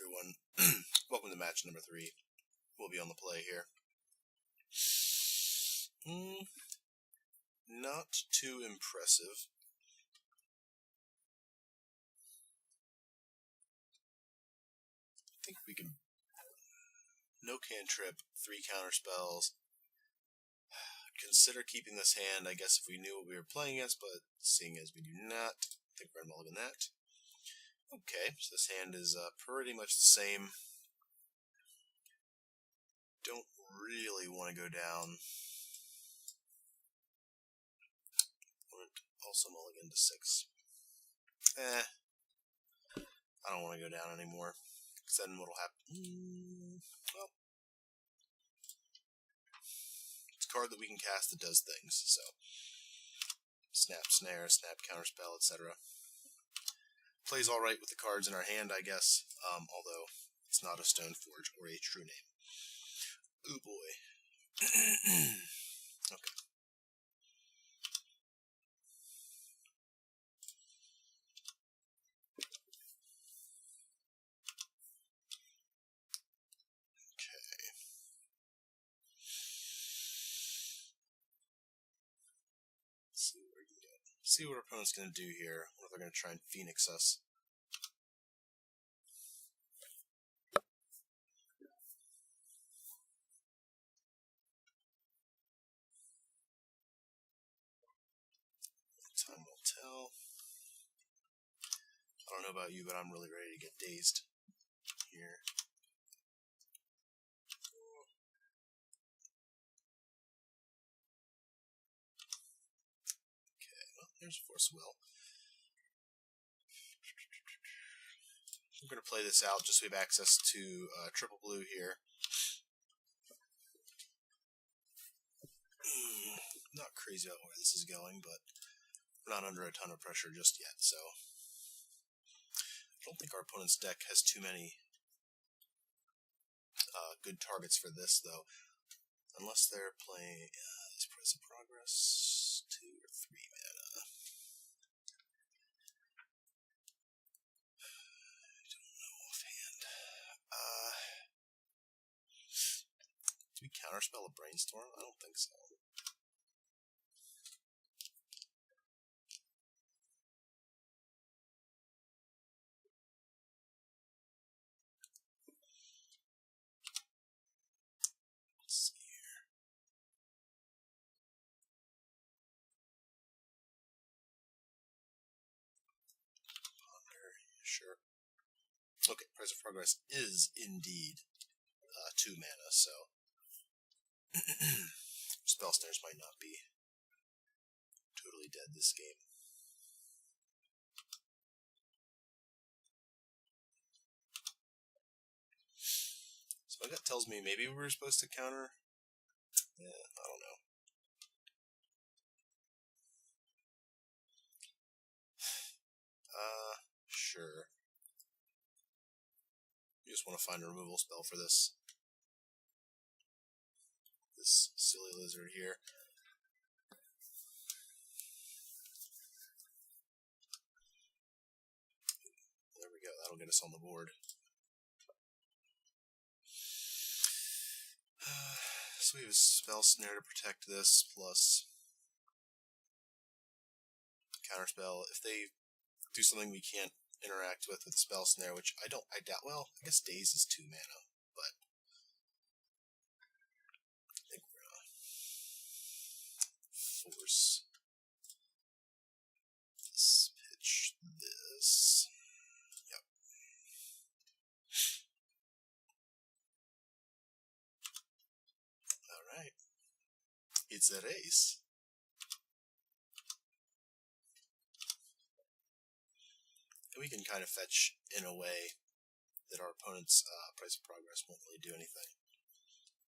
everyone. Welcome to match number 3. We'll be on the play here. Not too impressive. I think we can... No cantrip, 3 counterspells. Consider keeping this hand, I guess, if we knew what we were playing against, but seeing as we do not, I think we're mulligan that. Okay, so this hand is pretty much the same. Don't really want to go down. Also mulligan to 6. I don't want to go down anymore. Because then what'll happen? Well, it's a card that we can cast that does things, so. Snap, Snare, Snap, Counterspell, etc. Plays alright with the cards in our hand, I guess, although it's not a Stoneforge or a true name. Ooh boy. Okay. See what our opponent's going to do here, or they're going to try and Phoenix us. Time will tell. I don't know about you, but I'm really ready to get dazed here. There's Force of Will. I'm going to play this out just so we have access to triple blue here. Not crazy about where this is going, but we're not under a ton of pressure just yet, so... I don't think our opponent's deck has too many good targets for this, though. Unless they're playing this Price of Progress, 2 or 3 mana. Do we counterspell a Brainstorm? I don't think so. Let's see here. Ponder, sure. Okay, Price of Progress is indeed 2 mana, so Spell Snares might not be totally dead this game. So my gut tells me maybe we were supposed to counter. Yeah, I don't know. Sure. You just want to find a removal spell for this. This silly lizard here. There we go, that'll get us on the board. So we have a Spell Snare to protect this, plus Counterspell. If they do something we can't interact with Spell Snare, which I doubt, well, I guess Daze is 2 mana, but I think we're gonna force this, pitch this. Yep. Alright. It's a race. And we can kind of fetch in a way that our opponent's Price of Progress won't really do anything.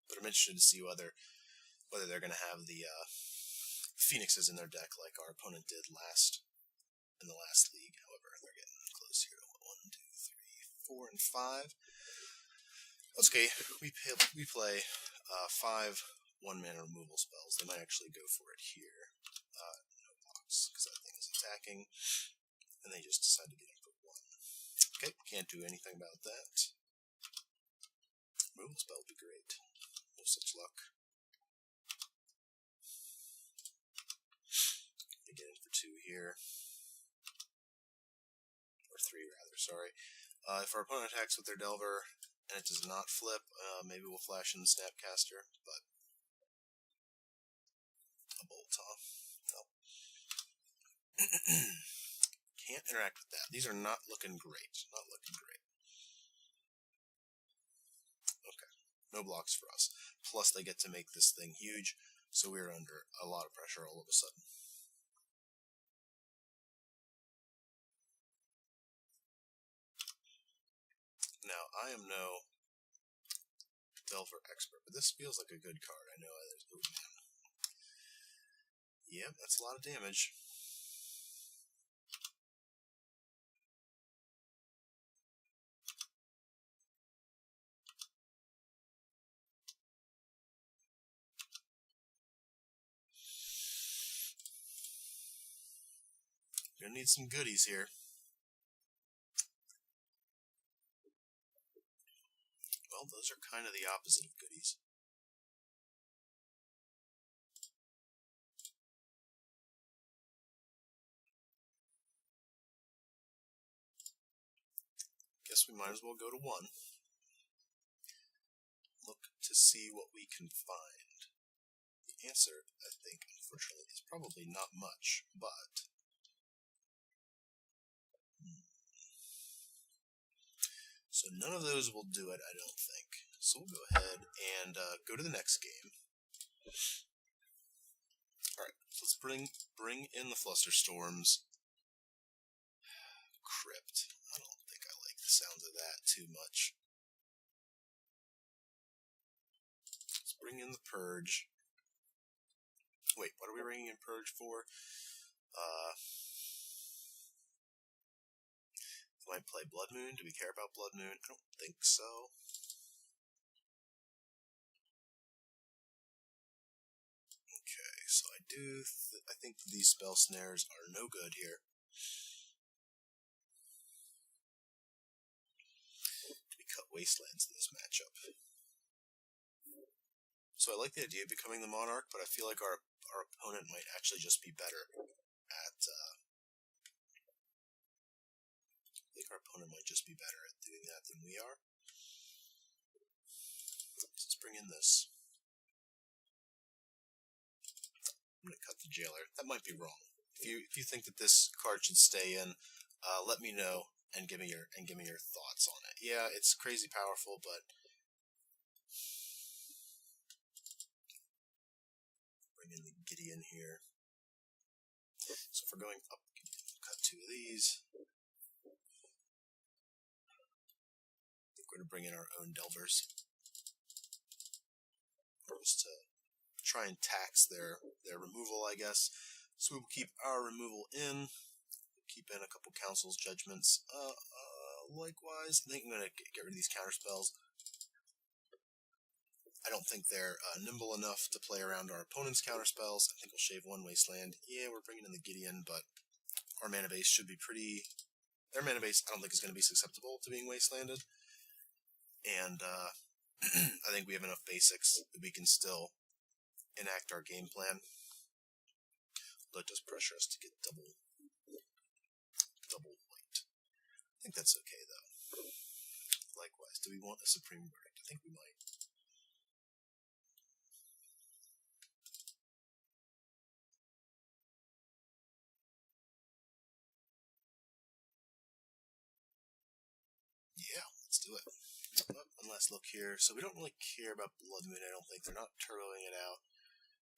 But I'm interested to see whether they're going to have the Phoenixes in their deck like our opponent did in the last league. However, they're getting close here to 1, 2, 3, 4, and 5. That's okay. We play 5 1-mana removal spells. They might actually go for it here. No box, because that thing is attacking. And they just decide to get him for 1. Okay, can't do anything about that. Removal spell would be great. No such luck. Get in for 2 here. Or 3 rather, sorry. If our opponent attacks with their Delver and it does not flip, maybe we'll flash in the Snapcaster, but a bolt, huh? No. Can't interact with that. These are not looking great. Not looking great. Okay. No blocks for us. Plus they get to make this thing huge, so we're under a lot of pressure all of a sudden. Now, I am no Delver expert, but this feels like a good card. I know there's Umezawa. Yep, that's a lot of damage. Gonna need some goodies here. Well, those are kind of the opposite of goodies. Guess we might as well go to 1. Look to see what we can find. The answer, I think, unfortunately, is probably not much, but... So none of those will do it, I don't think. So we'll go ahead and go to the next game. Alright, so let's bring in the Flusterstorms. Crypt. I don't think I like the sounds of that too much. Let's bring in the Purge. Wait, what are we bringing in Purge for? Might play Blood Moon. Do we care about Blood Moon? I don't think so. Okay, so I think these spell snares are no good here. We cut Wastelands in this matchup. So I like the idea of becoming the Monarch, but I feel like our opponent might actually just be better at, doing that than we are. Let's bring in this. I'm going to cut the Jailer. That might be wrong. If you think that this card should stay in, let me know and give me your thoughts on it. Yeah, it's crazy powerful, but bring in the Gideon here. So if we're going up, cut 2 of these. I think we're going to bring in our own Delvers. Just to try and tax their removal, I guess. So we will keep our removal in. Keep in a couple Council's Judgments. Likewise, I think I'm going to get rid of these Counterspells. I don't think they're nimble enough to play around our opponent's Counterspells. I think we'll shave 1 Wasteland. Yeah, we're bringing in the Gideon, but our mana base should be pretty... Their mana base, I don't think is going to be susceptible to being Wastelanded. And I think we have enough basics that we can still enact our game plan. But it does pressure us to get double white. I think that's okay, though. Likewise, do we want a Supreme Verdict? I think we might. Yeah, let's do it. One last look here. So we don't really care about Blood Moon, I don't think. They're not turboing it out.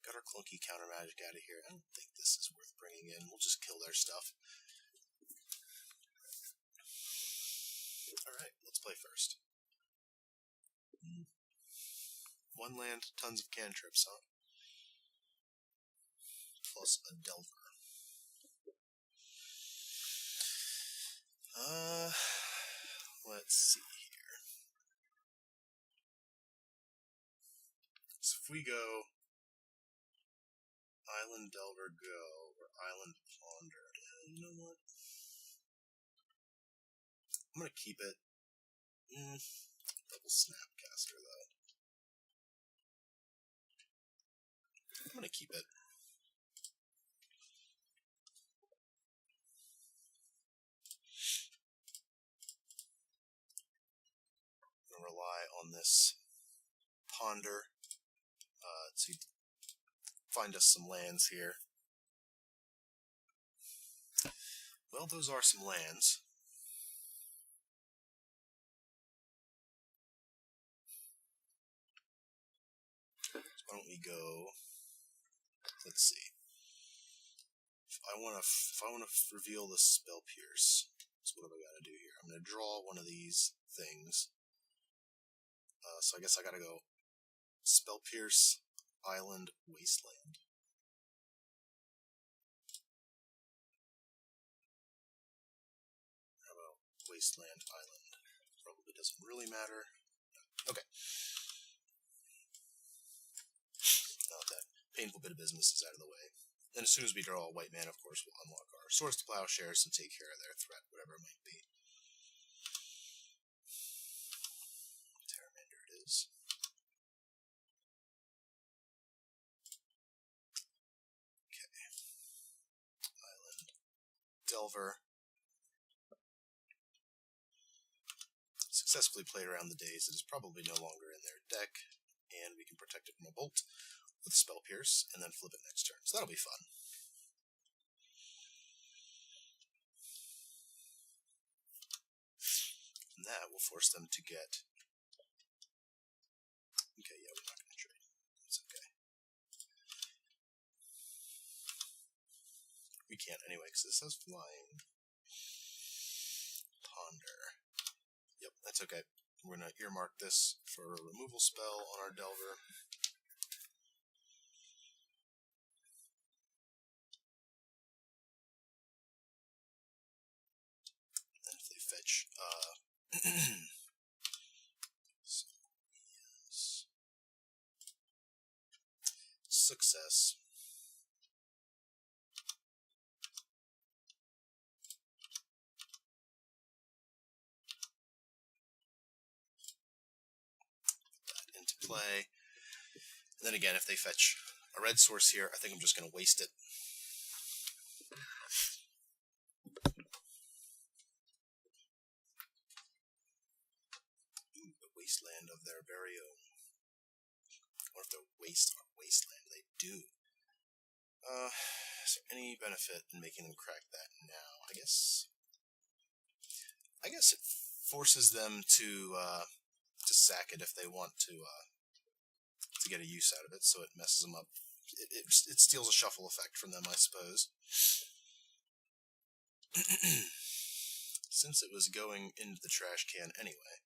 Got our clunky counter magic out of here. I don't think this is worth bringing in. We'll just kill their stuff. Alright, let's play first. 1 land, tons of cantrips, huh? Plus a Delver. Let's see here. So if we go Island Delver go, or Island Ponder, you know what? I'm gonna keep it. Double Snapcaster, though. I'm gonna keep it. I'm gonna rely on this Ponder to find us some lands here. Well, those are some lands. So why don't we go? Let's see. If I want to reveal the Spell Pierce, so what have I got to do here? I'm going to draw one of these things. So I guess I got to go Spell Pierce, Island, Wasteland. How about Wasteland, Island? Probably doesn't really matter. Okay. Now that painful bit of business is out of the way. Then as soon as we draw a white man, of course, we'll unlock our Source to Plowshares and take care of their threat, whatever it might be. Terramander it is. Okay. Island. Delver. Successfully played around the days. It is probably no longer in their deck, and we can protect it from a bolt with Spell Pierce, and then flip it next turn. So that'll be fun. And that will force them to get... Okay, yeah, we're not going to trade. That's okay. We can't anyway, because this says flying. Ponder. Yep, that's okay. We're going to earmark this for a removal spell on our Delver. And if they fetch... so, yes. Success. Into play. And then again, if they fetch a red source here, I think I'm just going to waste it. Ooh, the wasteland of their very own. Or if they waste our wasteland, they do. Is there any benefit in making them crack that now? I guess it forces them to sack it if they want to get a use out of it, so it messes them up. It steals a shuffle effect from them, I suppose. Since it was going into the trash can anyway.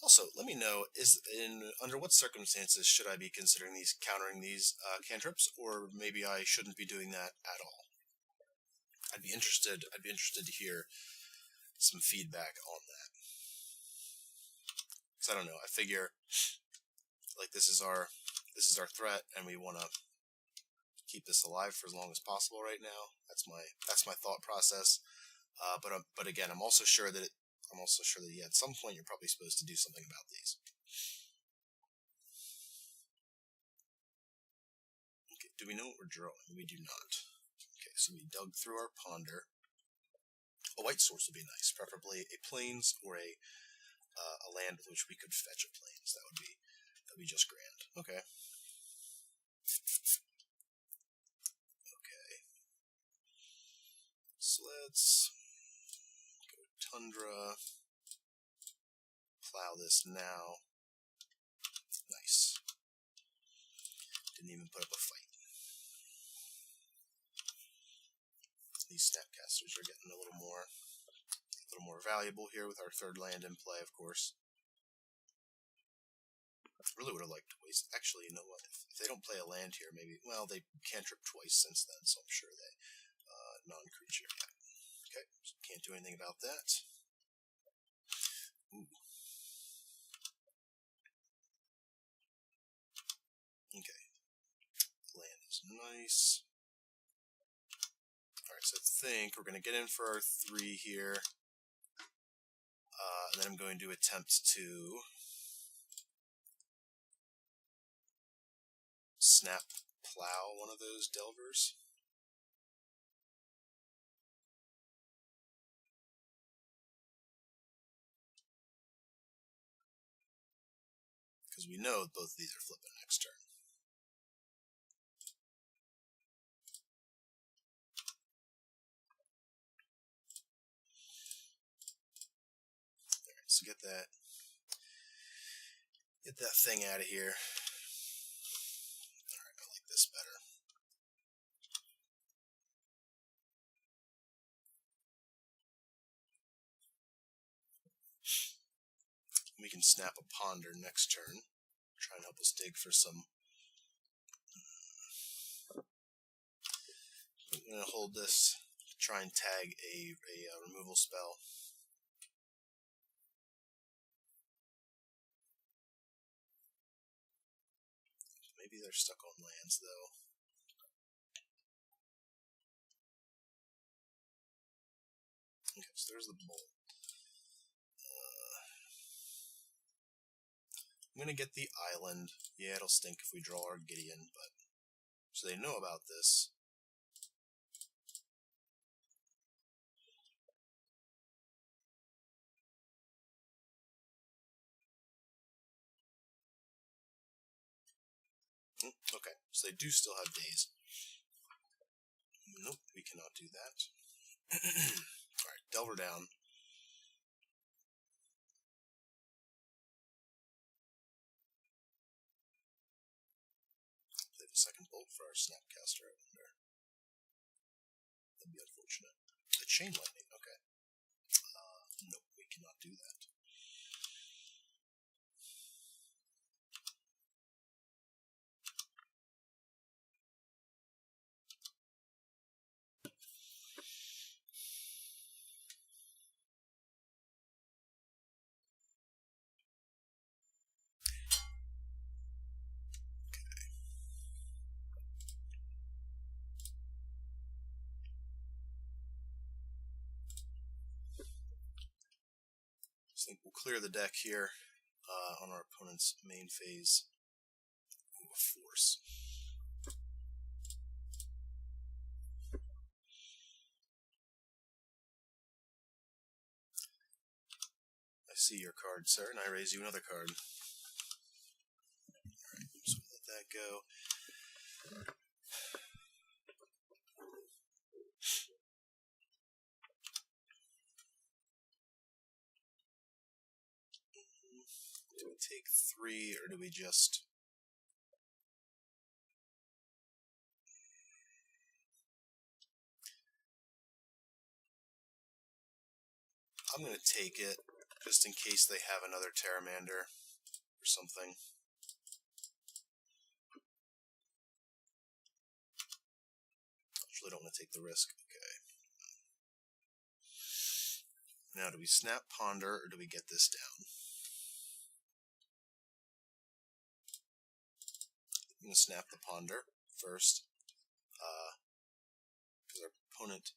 Also, let me know, under what circumstances should I be considering countering these cantrips, or maybe I shouldn't be doing that at all. I'd be interested to hear some feedback on that. Because I don't know, I figure like this is our threat, and we want to keep this alive for as long as possible right now. That's my thought process. But again, I'm also sure that yeah, at some point you're probably supposed to do something about these. Okay, do we know what we're drawing? We do not. Okay, so we dug through our Ponder. A white source would be nice, preferably a Plains or a land with which we could fetch a Plains. That would be just grand. Okay. Okay. So let's go Tundra. Plow this now. Nice. Didn't even put up a fight. These Snapcasters are getting a little more valuable here with our third land in play, of course. Really would have liked to waste. Actually, you know what? If they don't play a land here, maybe. Well, they cantrip twice since then, so I'm sure they non-creature. Okay, so can't do anything about that. Ooh. Okay. Land is nice. So I think we're going to get in for our 3 here. And then I'm going to attempt to snap plow one of those delvers. Because we know both of these are flipping next turn. Alright, so get that thing out of here. Alright, I like this better. We can snap a ponder next turn. Try and help us dig for some. I'm going to hold this, try and tag a removal spell. Maybe they're stuck on lands, though. Okay, so there's the bolt. I'm going to get the island. Yeah, it'll stink if we draw our Gideon, but... So they know about this. Okay, so they do still have days. Nope, we cannot do that. Alright, Delver down. They have a second bolt for our Snapcaster, I wonder. That'd be unfortunate. A Chain Lightning, okay. Nope, we cannot do that. I think we'll clear the deck here on our opponent's main phase. Ooh, a Force. I see your card, sir, and I raise you another card. Alright, so we'll let that go. Do we take 3, or do we just... I'm going to take it, just in case they have another Pteramander or something. Actually, don't want to take the risk. Okay. Now, do we snap Ponder, or do we get this down? I'm going to snap the Ponder first, because our opponent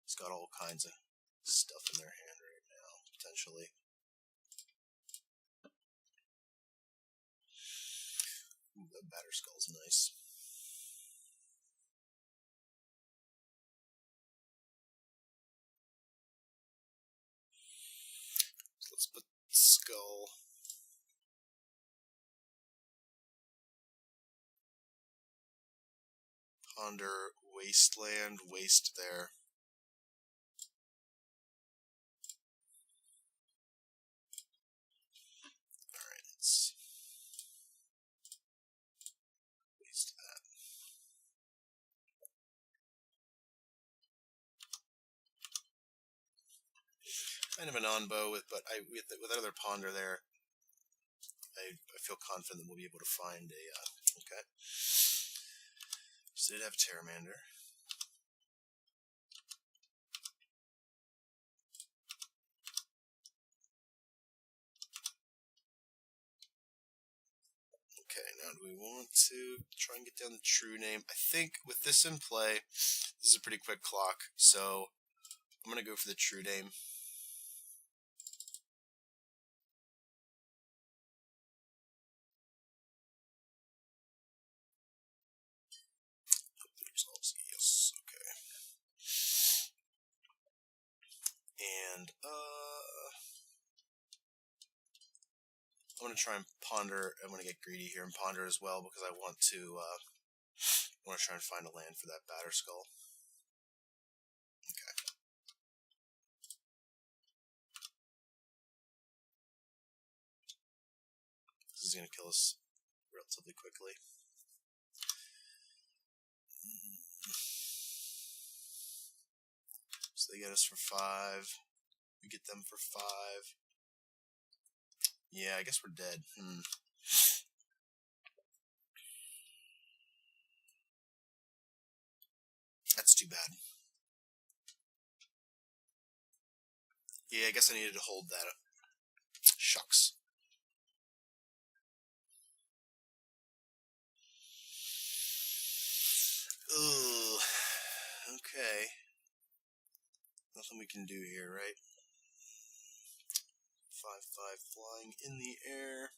has got all kinds of stuff in their hand right now, potentially. Ooh, that Batterskull's nice. So let's put Skull. Ponder, Wasteland, waste there. Alright, let's waste that. Kind of an on-bow, but with that other Ponder there, I feel confident that we'll be able to find a... okay. So did have Pteramander. Okay, now do we want want to try and get down the true name. I think with this in play, this is a pretty quick clock, so I'm going to go for the true name. Yes, okay. And, I'm going to try and ponder. I'm going to get greedy here and ponder as well because I want to try and find a land for that Batterskull. Okay. This is going to kill us relatively quickly. So they get us for 5. We get them for 5. Yeah, I guess we're dead. That's too bad. Yeah, I guess I needed to hold that up. Shucks. Ugh. Okay. Nothing we can do here, right? 5/5 flying in the air.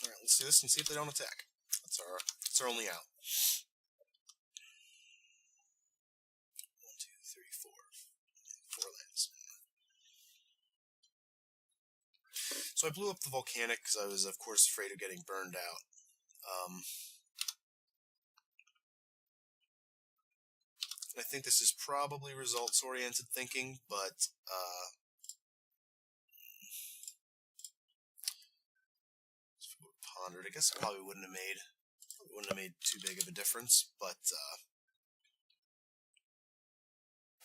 Alright, let's do this and see if they don't attack. That's our only out. 1, 2, 3, 4. 4 lands. So I blew up the volcanic because I was, of course, afraid of getting burned out. I think this is probably results-oriented thinking, but pondered. I guess it probably wouldn't have made too big of a difference, but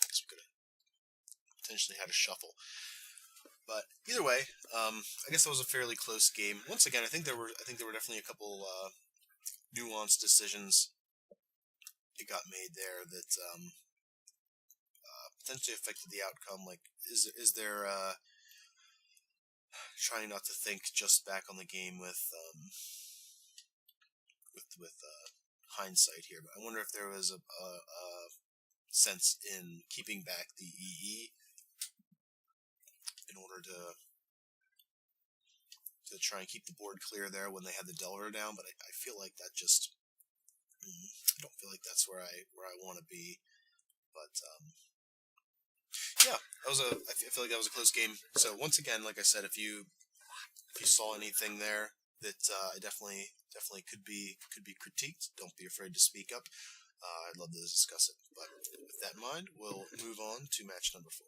I guess we could have potentially had a shuffle. But either way, I guess that was a fairly close game. Once again, I think there were definitely a couple nuanced decisions that got made there that potentially affected the outcome. Like, is there trying not to think just back on the game with hindsight here, but I wonder if there was a sense in keeping back the EE in order to try and keep the board clear there when they had the Delver down. But I feel like that just I don't feel like that's where I want to be. But yeah, I feel like that was a close game. So once again, like I said, if you saw anything there that I definitely could be critiqued, don't be afraid to speak up. I'd love to discuss it. But with that in mind, we'll move on to match number 4.